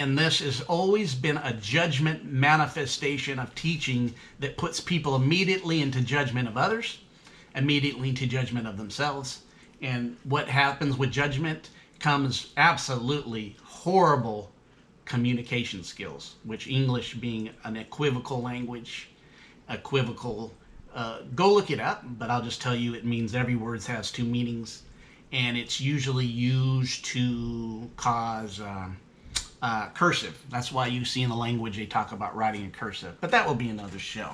And this has always been a judgment manifestation of teaching that puts people immediately into judgment of others, immediately into judgment of themselves. And what happens with judgment comes absolutely horrible communication skills, which English being an equivocal language, equivocal, go look it up, but I'll just tell you it means every word has two meanings, and it's usually used to cause cursive. That's why you see in the language they talk about writing in cursive, but that will be another show.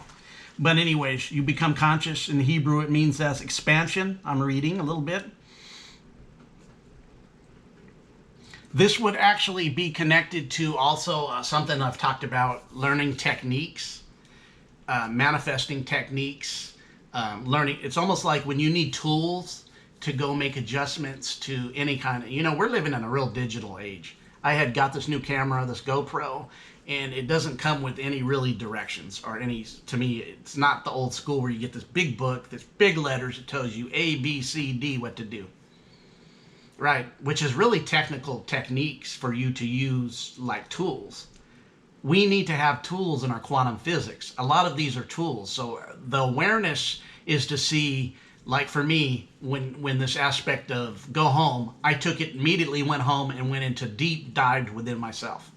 But anyways, you become conscious. In Hebrew it means as expansion. I'm reading a little bit. This would actually be connected to also something I've talked about, learning techniques, manifesting techniques, learning. It's almost like when you need tools to go make adjustments to any kind of, we're living in a real digital age. I had got this new camera, this GoPro, and it doesn't come with any really directions or any, to me, it's not the old school where you get this big book, this big letters that tells you A, B, C, D what to do. Right, which is really technical techniques for you to use like tools. We need to have tools in our quantum physics. A lot of these are tools. So the awareness is to see, like for me, when this aspect of go home, I took it immediately, went home and went into deep dived within myself.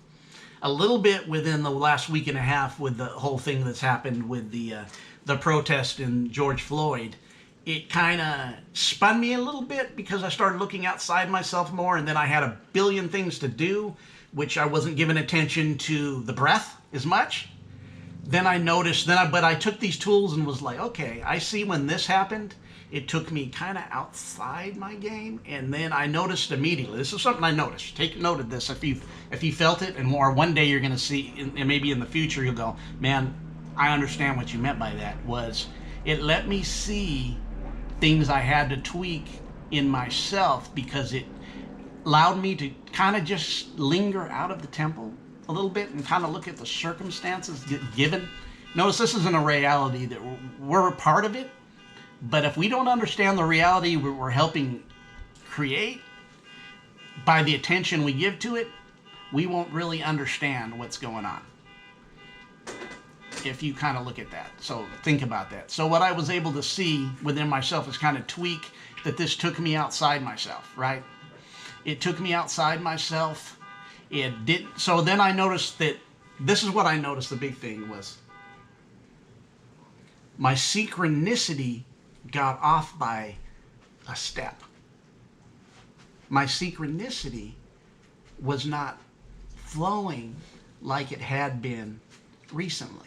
A little bit within the last week and a half with the whole thing that's happened with the protest in George Floyd, it kind of spun me a little bit because I started looking outside myself more, and then I had a billion things to do, which I wasn't giving attention to the breath as much. Then I noticed, but I took these tools and was like, okay, I see when this happened, it took me kind of outside my game, and then I noticed immediately. This is something I noticed. Take note of this if you felt it, and more one day you're going to see, and maybe in the future you'll go, man, I understand what you meant by that. Was it let me see things I had to tweak in myself because it allowed me to kind of just linger out of the temple a little bit and kind of look at the circumstances given. Notice this isn't a reality that we're a part of it, but if we don't understand the reality we're helping create by the attention we give to it, we won't really understand what's going on. If you kind of look at that. So think about that. So what I was able to see within myself is kind of tweak that this took me outside myself, right? It took me outside myself. It didn't. So then I noticed that this is what I noticed. The big thing was my synchronicity got off by a step. My synchronicity was not flowing like it had been recently.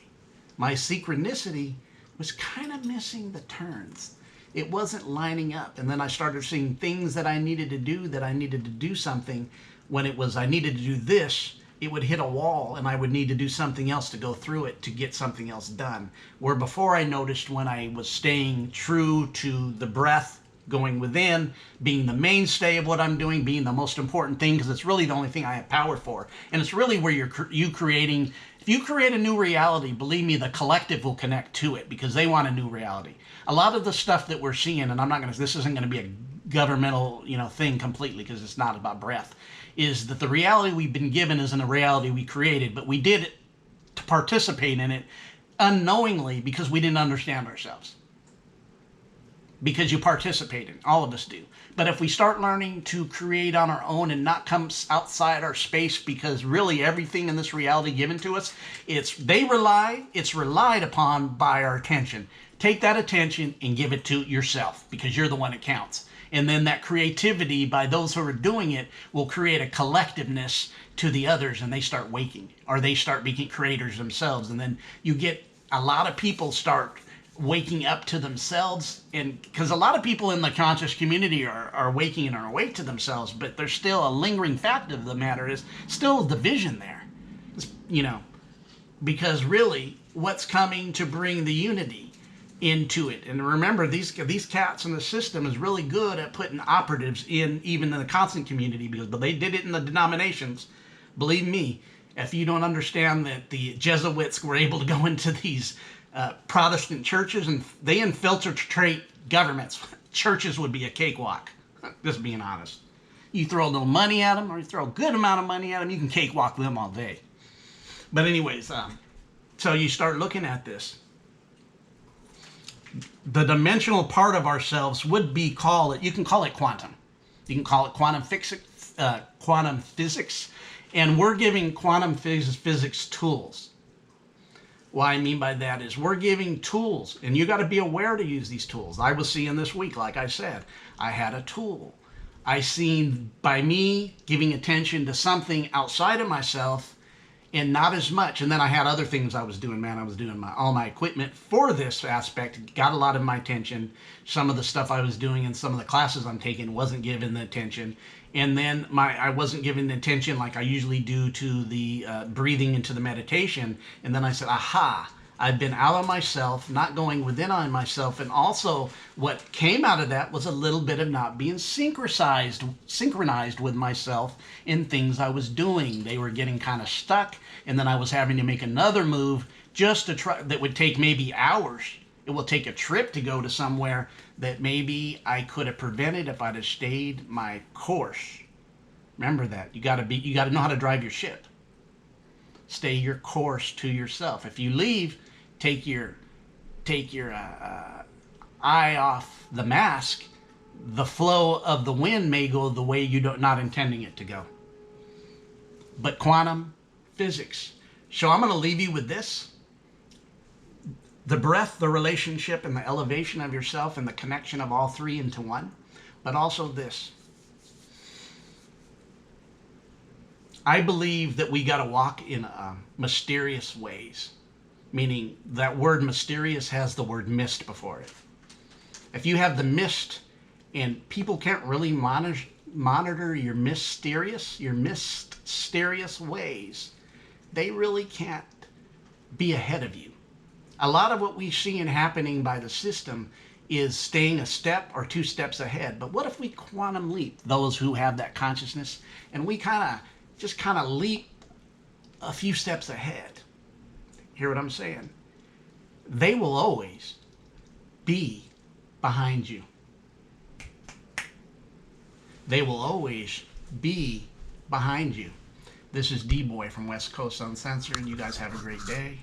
My synchronicity was kind of missing the turns. It wasn't lining up. And then I started seeing things that I needed to do, that I needed to do something. When it was I needed to do this, it would hit a wall and I would need to do something else to go through it to get something else done. Where before I noticed when I was staying true to the breath, going within, being the mainstay of what I'm doing, being the most important thing, because it's really the only thing I have power for. And it's really where you creating, if you create a new reality, believe me, the collective will connect to it because they want a new reality. A lot of the stuff that we're seeing, and this isn't going to be a governmental, thing completely because it's not about breath, is that the reality we've been given isn't a reality we created, but we did it to participate in it unknowingly because we didn't understand ourselves. Because you participate in, all of us do. But if we start learning to create on our own and not come outside our space, because really everything in this reality given to us, it's relied upon by our attention. Take that attention and give it to yourself because you're the one that counts. And then that creativity by those who are doing it will create a collectiveness to the others, and they start waking, or they start being creators themselves. And then you get a lot of people start waking up to themselves, and because a lot of people in the conscious community are waking and are awake to themselves, but there's still a lingering fact of the matter is still division there, because really what's coming to bring the unity into it. And remember, these cats in the system is really good at putting operatives in, even in the constant community, but they did it in the denominations. Believe me, if you don't understand that the Jesuits were able to go into these Protestant churches and they infiltrate governments, churches would be a cakewalk, just being honest. You throw a little money at them, or you throw a good amount of money at them, you can cakewalk them all day. But anyways, so you start looking at this. The dimensional part of ourselves would be you can call it quantum. You can call it quantum physics, and we're giving quantum physics tools. What I mean by that is we're giving tools, and you got to be aware to use these tools. I was seeing this week, like I said, I had a tool. I seen by me giving attention to something outside of myself and not as much. And then I had other things I was doing, man. I was doing all my equipment for this aspect, got a lot of my attention. Some of the stuff I was doing in some of the classes I'm taking wasn't given the attention. And then I wasn't giving the attention like I usually do to the breathing into the meditation. And then I said, aha, I've been out of myself, not going within on myself. And also what came out of that was a little bit of not being synchronized with myself in things I was doing. They were getting kind of stuck. And then I was having to make another move just to try, that would take maybe hours. It will take a trip to go to somewhere that maybe I could have prevented if I'd have stayed my course. Remember that. You got to know how to drive your ship. Stay your course to yourself. If you leave, take your eye off the mask, the flow of the wind may go the way not intending it to go. But quantum physics. So I'm going to leave you with this. The breath, the relationship, and the elevation of yourself, and the connection of all three into one. But also this. I believe that we got to walk in mysterious ways. Meaning that word mysterious has the word mist before it. If you have the mist and people can't really monitor your mysterious ways, they really can't be ahead of you. A lot of what we see happening by the system is staying a step or two steps ahead. But what if we quantum leap, those who have that consciousness, and we just leap a few steps ahead? Hear what I'm saying? They will always be behind you. They will always be behind you. This is D-Boy from West Coast Uncensored. You guys have a great day.